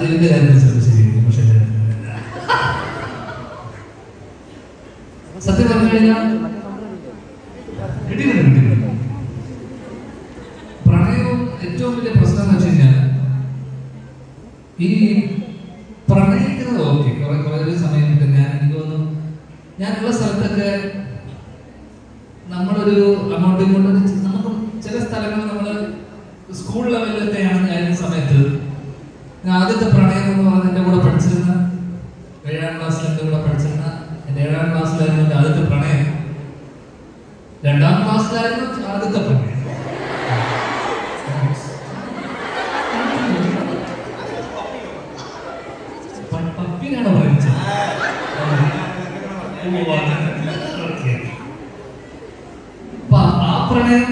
അതിന്റെ കാര്യത്തിൽ ശ്രദ്ധിച്ചിരിക്കും. പക്ഷെ സത്യം പറഞ്ഞു കഴിഞ്ഞാൽ പ്രണയവും ഏറ്റവും വലിയ പ്രശ്നം എന്ന് വെച്ച് കഴിഞ്ഞാൽ ഈ പ്രണയിക്കുന്നത് ഓക്കെ കുറെ സമയം ഞാൻ എനിക്ക് തോന്നുന്നു ഞാനുള്ള സ്ഥലത്തൊക്കെ നമ്മളൊരു അങ്ങോട്ടും ഇങ്ങോട്ടും നമുക്ക് ചില സ്ഥലങ്ങൾ നമ്മൾ സ്കൂൾ ലെവലിലൊക്കെ ആയിരുന്ന സമയത്ത് ആദ്യത്തെ പ്രണയം എന്ന് പറഞ്ഞാൽ എൻ്റെ കൂടെ പഠിച്ചിരുന്ന 7ാം ക്ലാസ്സിൽ എൻ്റെ കൂടെ പഠിച്ചിരുന്ന എൻ്റെ 7ാം ക്ലാസ്സിലായിരുന്നു എൻ്റെ ആദ്യത്തെ പ്രണയം. 2ാം ക്ലാസ്സിലായിരുന്നു ആദ്യത്തെ പ്രണയം. പപ്പിനാണോ പഠിച്ചത്? ആ പ്രണയം